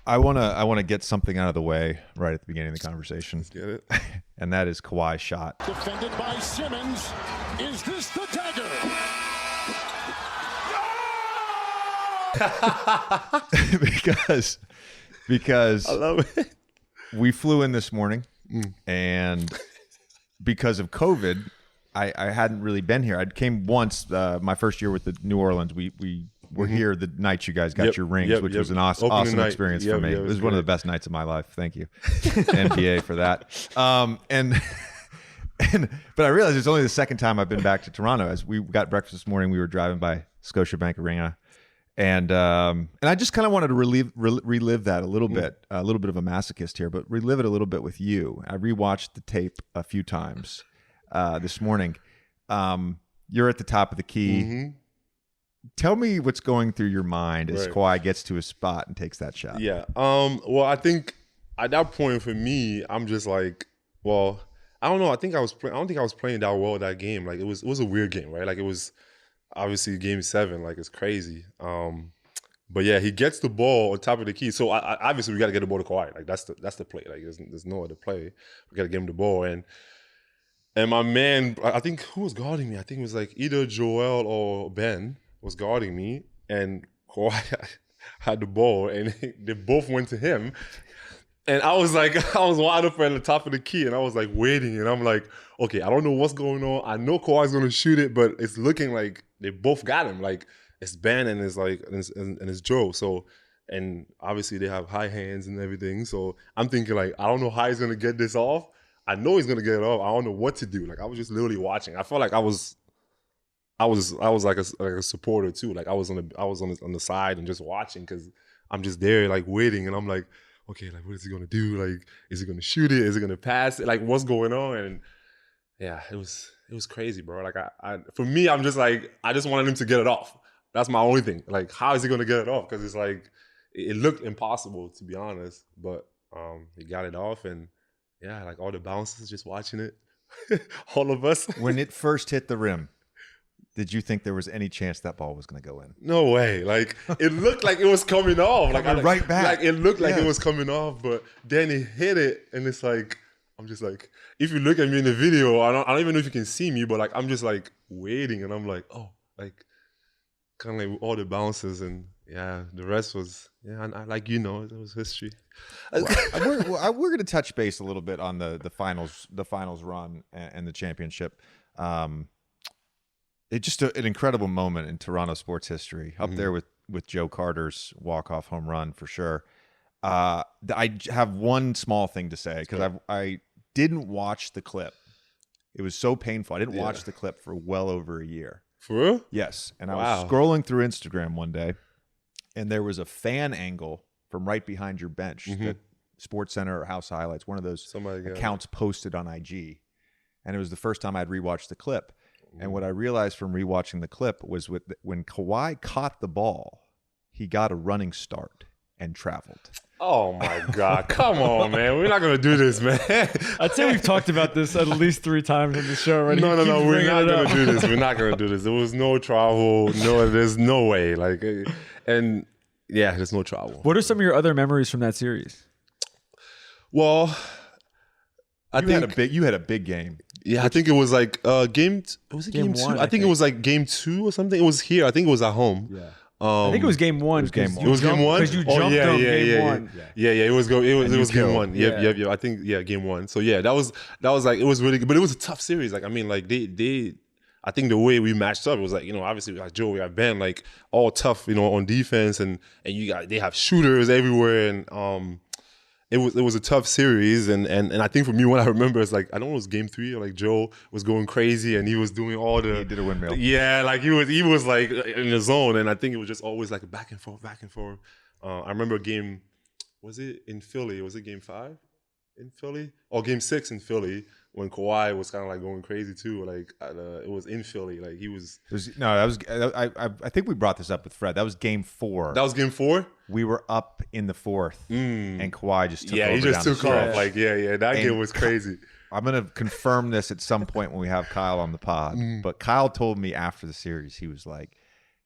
I wanna get something out of the way right at the beginning of the conversation. Let's get it. And that is Kawhi's shot. Defended by Simmons. Is this the dagger? because I love it. we flew in this morning, and because of COVID, I hadn't really been here. I came once, my first year with the New Orleans. We were here the night you guys got your rings, which was an awesome experience for me. It was one of the best nights of my life. Thank you, NBA, for that. But I realized it's only the second time I've been back to Toronto. As we got breakfast this morning, we were driving by Scotiabank Arena, and I just kind of wanted to relive that a little bit. A little bit of a masochist here, but relive it a little bit with you. I rewatched the tape a few times this morning. You're at the top of the key. Mm-hmm. Tell me what's going through your mind as Kawhi gets to his spot and takes that shot. Yeah. Well, I think at that point for me, I'm just like, well, I don't know. I don't think I was playing that well that game. Like it was a weird game, right? Like it was obviously game 7. Like it's crazy. But yeah, he gets the ball on top of the key. So obviously we got to get the ball to Kawhi. Like that's the play. Like there's no other play. We got to get him the ball. And my man, I think who was guarding me? I think it was like either Joel or Ben was guarding me, and Kawhi had the ball, and they both went to him. And I was wide open at the top of the key, and I was like waiting, and I'm like, okay, I don't know what's going on. I know Kawhi's gonna shoot it, but it's looking like they both got him. Like it's Ben and it's Joe. So, and obviously they have high hands and everything. So I'm thinking like, I don't know how he's gonna get this off. I know he's gonna get it off. I don't know what to do. Like I was just literally watching. I felt like I was like a supporter too. Like I was on the side and just watching because I'm just there like waiting, and I'm like, okay, like what is he gonna do? Like, is he gonna shoot it? Is he gonna pass it? Like what's going on? And yeah, it was crazy, bro. Like I for me, I'm just like, I just wanted him to get it off. That's my only thing. Like, how is he gonna get it off? Because it's like it looked impossible, to be honest. But he got it off, and yeah, like all the bouncers just watching it, all of us. When it first hit the rim, did you think there was any chance that ball was going to go in? No way. Like it looked like it was coming off. Like right back. Like it looked like it was coming off, but then he hit it, and it's like, I'm just like, if you look at me in the video, I don't even know if you can see me, but like I'm just like waiting, and I'm like, oh, like kind of like all the bounces, and yeah, the rest was and I like it was history. We're going to touch base a little bit on the finals run and the championship. It's just an incredible moment in Toronto sports history, up there with Joe Carter's walk-off home run for sure. I have one small thing to say because I didn't watch the clip. It was so painful. I didn't watch the clip for well over a year. For real? Yes. And I was scrolling through Instagram one day, and there was a fan angle from right behind your bench that SportsCenter or House Highlights, one of those accounts posted on IG. And it was the first time I'd rewatched the clip. And what I realized from rewatching the clip was when Kawhi caught the ball, he got a running start and traveled. Oh my God. Come on, man. We're not going to do this, man. I'd say we've talked about this at least 3 times in the show already. No, we're not going to do this. We're not going to do this. There was no travel. No, there's no way. Like, and yeah, there's no travel. What are some of your other memories from that series? Well, you had a big game. Yeah, I think it was like game 2? I think it was like game 2 or something. It was here. I think it was at home. Yeah. I think it was game 1. It was game 1. It was game 1? Because you jumped on game 1. Yeah. It was game 1. Yep. I think game 1. So yeah, that was like, it was really good, but it was a tough series. Like I mean, like I think the way we matched up was like, obviously we got Joe, we got Ben, like all tough, on defense, and they have shooters everywhere, and it was a tough series, and I think for me, what I remember is like, I don't know, it was game 3, or like Joe was going crazy and he was doing all the... He did a windmill. Yeah, like he was like in the zone, and I think it was just always like a back and forth. I remember was it in Philly? Was it game 5 in Philly? Or game 6 in Philly, when Kawhi was kind of like going crazy too. Like it was in Philly. Like he was... I think we brought this up with Fred. That was game 4. That was game 4? We were up in the 4th, and Kawhi just took over. Yeah, he just took off. Like, that game was crazy. I'm going to confirm this at some point when we have Kyle on the pod. But Kyle told me after the series, he was like,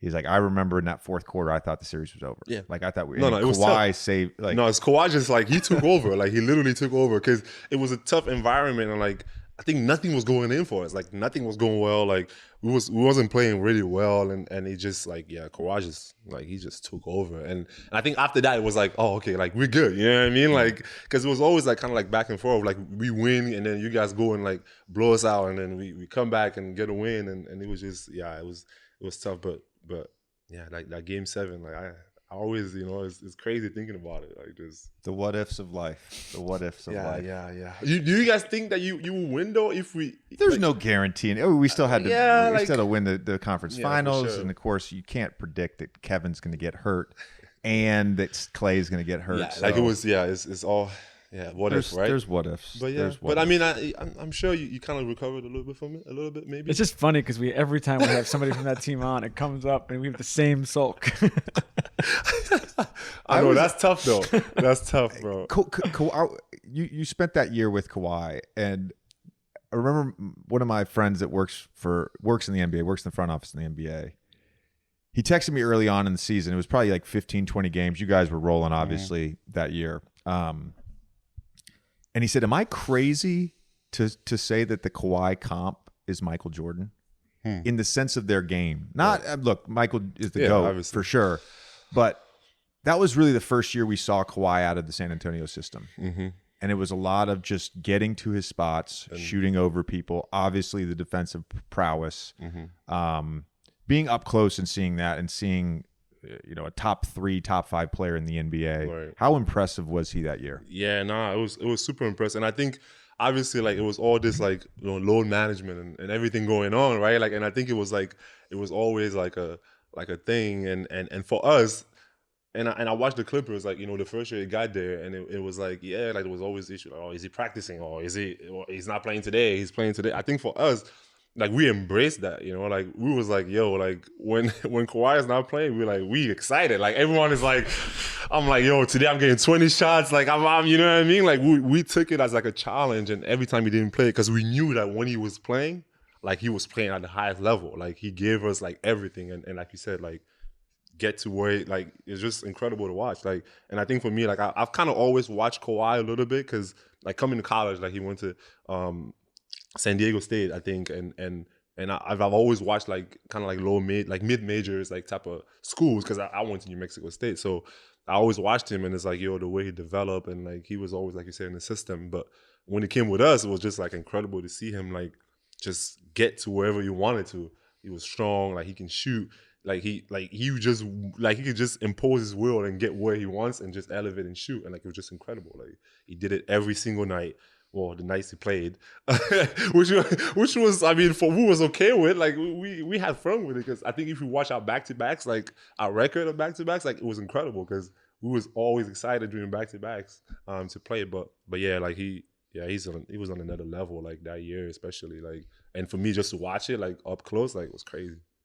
He's like, I remember in that fourth quarter, I thought the series was over. Yeah. Like I thought it was Kawhi tough. saved. Like, no, it's Kawhi just like he took over. Like he literally took over because it was a tough environment and like I think nothing was going in for us. Like nothing was going well. Like we wasn't playing really well and it just like Kawhi just like he just took over. And I think after that it was like, oh okay, like we're good. You know what I mean? Like because it was always like kind of like back and forth. Like we win and then you guys go and like blow us out and then we come back and get a win and it was just it was tough. But yeah, like that game 7, like I always, it's crazy thinking about it. Like just the what ifs of life. The what ifs of life. Yeah. Do you guys think that you will win though if we? There's no guarantee. We still had to. We still had to win the conference finals, sure. And of course, you can't predict that Kevin's going to get hurt and that Clay's going to get hurt. Yeah, so. like it was. Yeah, it's all. Yeah, what if, right? There's what ifs. But I mean, I'm sure you kind of recovered a little bit from it, a little bit maybe. It's just funny because every time we have somebody from that team on, it comes up and we have the same sulk. I know that's tough though. That's tough, bro. You spent that year with Kawhi, and I remember one of my friends that works in the NBA, works in the front office in the NBA. He texted me early on in the season. It was probably like 15, 20 games. You guys were rolling, obviously, that year. And he said, am I crazy to say that the Kawhi comp is Michael Jordan in the sense of their game? Not look, Michael is the GOAT obviously. for sure, but that was really the first year we saw Kawhi out of the San Antonio system. Mm-hmm. And it was a lot of just getting to his spots, shooting over people, obviously the defensive prowess, being up close and seeing that and seeing a top 3, top 5 player in the NBA. Right. How impressive was he that year? Yeah, it was super impressive. And I think obviously like it was all this like load management and everything going on, right? Like and I think it was always like a thing and for us and I watched the Clippers like the first year he got there and it was like like there was always issue like, oh, is he practicing or he's not playing today, he's playing today. I think for us like we embraced that, like we was like, yo, like when Kawhi is not playing, we excited. Like everyone is like, I'm like, yo, today I'm getting 20 shots. Like I'm you know what I mean? Like we took it as like a challenge, and every time he didn't play, because we knew that when he was playing, like he was playing at the highest level. Like he gave us like everything, and like you said, like get to where like it's just incredible to watch. Like, and I think for me, like I've kind of always watched Kawhi a little bit because like coming to college, like he went to San Diego State, I think, and I've always watched like kind of like mid majors like type of schools because I went to New Mexico State, so I always watched him, and it's like the way he developed, and like he was always like you said in the system. But when he came with us, it was just like incredible to see him like just get to wherever he wanted to. He was strong, like he can shoot, he could just impose his will and get where he wants and just elevate and shoot, and like it was just incredible. Like he did it every single night. Well, the nights he played, which was, I mean, for who was okay with, like we had fun with it because I think if you watch our back-to-backs, like our record of back-to-backs, like it was incredible because we was always excited during back-to-backs to play. But yeah, like he was on another level like that year especially, like, and for me just to watch it like up close, like it was crazy.